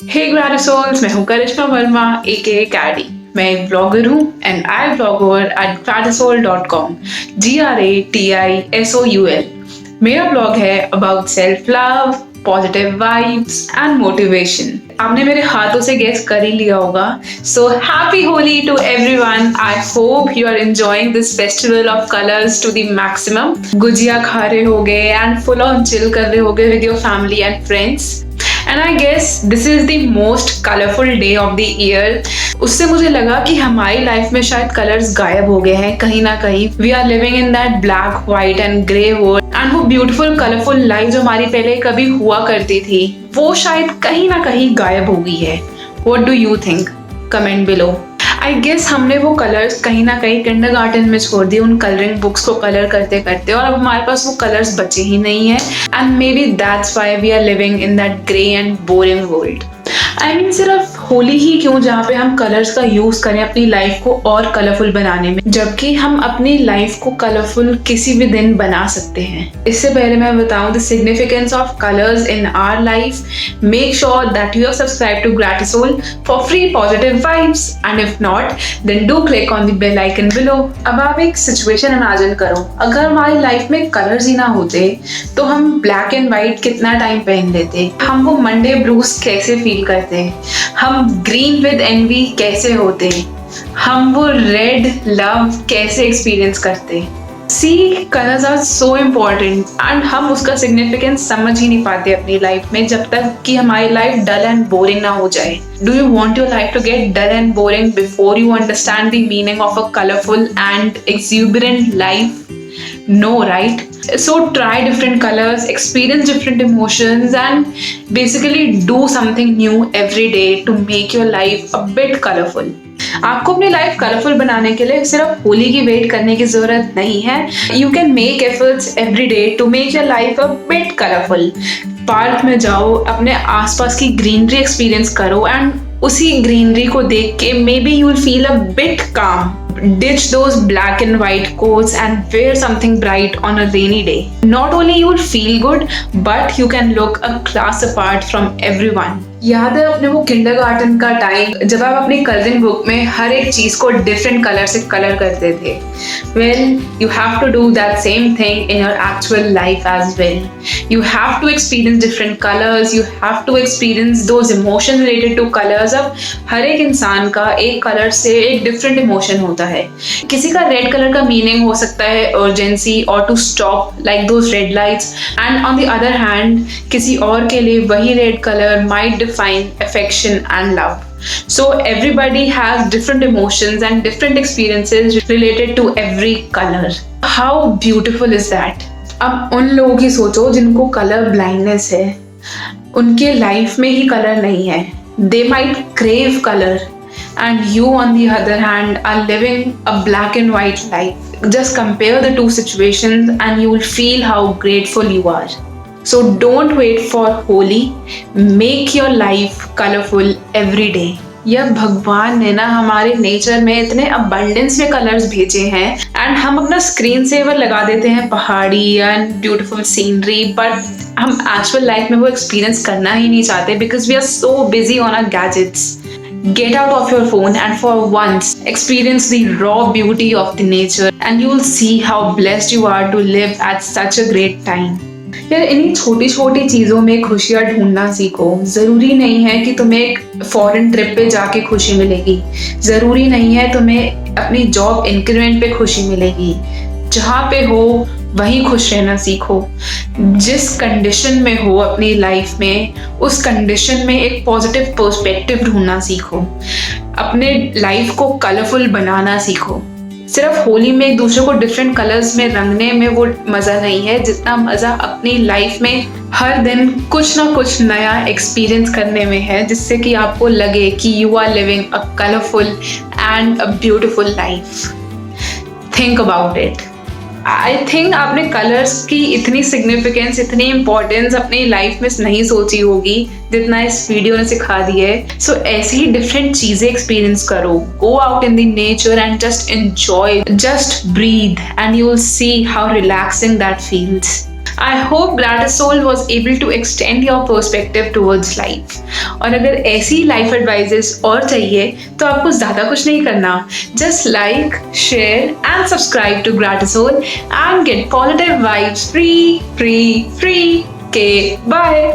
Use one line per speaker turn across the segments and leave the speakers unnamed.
हे ग्रैटिसोल्स, मैं हूँ करिश्मा वर्मा एके कैडी। मैं एक ब्लॉगर हूँ and I blog over at gratisoul.com GRATISOUL। मेरा ब्लॉग है about self love, positive vibes and motivation. आपने मेरे हाथों से गेस कर ही लिया होगा। So happy Holi to everyone. I hope you are enjoying this festival of colours to the maximum. Gujiya खा रहे होगे एंड फुल ऑन चिल कर रहे होगे with your family and friends. And I guess this is the most colourful day of the year. उससे मुझे लगा कि हमारी लाइफ में शायद कलर्स गायब हो गए हैं कहीं ना कहीं। We are living in that black, white and grey world and वो ब्यूटीफुल कलरफुल लाइफ जो हमारी पहले कभी हुआ करती थी वो शायद कहीं ना कहीं गायब हो गई है। What do you think? Comment below. I guess हमने वो कलर्स कहीं ना कहीं किंडरगार्टन में छोड़ दिए, उन कलरिंग बुक्स को कलर करते करते, और अब हमारे पास वो कलर्स बचे ही नहीं है। And may be that's why we are living in that grey and boring world. I mean सिर्फ होली ही क्यों जहाँ पे हम कलर्स का यूज करें अपनी लाइफ को और कलरफुल बनाने में, जबकि हम अपनी लाइफ को कलरफुल किसी भी दिन बना सकते हैं। इससे पहले मैं बताऊं the significance of colours in our life, make sure that you have subscribe to Gratisol for free positive vibes and if not then do click on the bell icon below. अब आप एक सिचुएशन इमेजिन करो, अगर हमारी life में colours ही ना होते तो हम ब्लैक एंड व्हाइट कितना टाइम पहन लेते, हम वो मंडे ब्लूज कैसे फील करते, हम ग्रीन विद एनवी कैसे होते, हम वो रेड लव कैसे एक्सपीरियंस करते। See, colours are so important and हम उसका सिग्निफिकेंस समझ ही नहीं पाते अपनी लाइफ में जब तक कि हमारी लाइफ डल एंड बोरिंग ना हो जाए। Do you want your life to get dull and boring before you understand the meaning of a colourful and exuberant life? No, right? So try different colors, experience different emotions and basically do something new every day to make your life a bit colorful. आपको अपनी life colourful बनाने के लिए सिर्फ होली की wait करने की जरूरत नहीं है। You can make efforts every day to make your life a bit colorful. Park में जाओ, अपने आसपास की ग्रीनरी एक्सपीरियंस करो एंड उसी ग्रीनरी को देख के may be you will feel a bit काम. Ditch those black and white coats and wear something bright on a rainy day. Not only you will feel good, but you can look a class apart from everyone. याद है अपने वो kindergarten का time जब आप अपनी colouring book में हर एक चीज को डिफरेंट कलर से कलर करते थे? Well, you have to do that same thing in your actual life as well. You have to experience different colors. You have to experience those emotions related to colors. अब हर एक इंसान का एक colour से एक different emotion होता है। किसी का रेड कलर का मीनिंग हो सकता है अर्जेंसी और to stop like those red lights, and on the other hand किसी और के लिए वही red colour might define affection and love. So everybody has different emotions and different experiences related to every color. How beautiful is that? अब उन लोगों की सोचो जिनको कलर ब्लाइंडनेस है, उनके लाइफ में ही कलर नहीं है। They might crave color and you on the other hand are living a black and white life. Just compare the two situations and you will feel how grateful you are. So don't wait for Holi. Make your life colorful every day. यह भगवान ने ना हमारे nature में इतने abundance में colours भेजे हैं एंड हम अपना स्क्रीन सेवर लगा देते हैं पहाड़ी एंड ब्यूटीफुल सीनरी, बट हम एक्चुअल लाइफ में वो एक्सपीरियंस करना ही नहीं चाहते because we are so busy on our gadgets. Get out of your phone and for once experience the raw beauty of the nature and you will see how blessed you are to live at such a great time. यार इन्हीं छोटी छोटी चीज़ों में खुशियाँ ढूंढना सीखो। ज़रूरी नहीं है कि तुम्हें एक फॉरेन ट्रिप पे जाके खुशी मिलेगी, ज़रूरी नहीं है तुम्हें अपनी जॉब इंक्रीमेंट पे खुशी मिलेगी। जहाँ पे हो वहीं खुश रहना सीखो। जिस कंडीशन में हो अपनी लाइफ में उस कंडीशन में एक पॉजिटिव पर्सपेक्टिव ढूंढना सीखो। अपने लाइफ को कलरफुल बनाना सीखो। सिर्फ होली में एक दूसरे को डिफरेंट कलर्स में रंगने में वो मज़ा नहीं है जितना मज़ा अपनी लाइफ में हर दिन कुछ ना कुछ नया एक्सपीरियंस करने में है, जिससे कि आपको लगे कि you are living a colourful and a beautiful life. Think about it. I think आपने कलर्स की इतनी सिग्निफिकेंस, इतनी इंपॉर्टेंस अपनी लाइफ में नहीं सोची होगी जितना इस वीडियो ने सिखा दी है. सो ऐसी ही डिफरेंट चीजें एक्सपीरियंस करो. Go out in the nature and just enjoy, just breathe and you will see how relaxing that feels. I hope Gratisoul was able to extend your perspective towards life. और अगर ऐसी life advises और चाहिए तो आपको ज़्यादा कुछ नहीं करना. Just like, share and subscribe to Gratisoul and get positive vibes free. Okay, bye.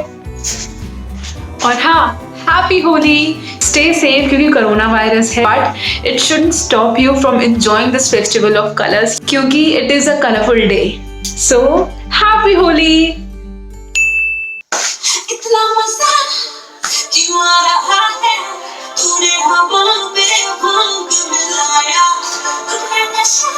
और हाँ, हैप्पी होली. स्टे सेफ क्योंकि कोरोना वायरस है, but it shouldn't stop you from enjoying this festival of colours क्योंकि it is a colourful day. So happy Holi. इतना मजा क्यों आ रहा है, तूने हवा में भंग मिलाया, तुमने नशा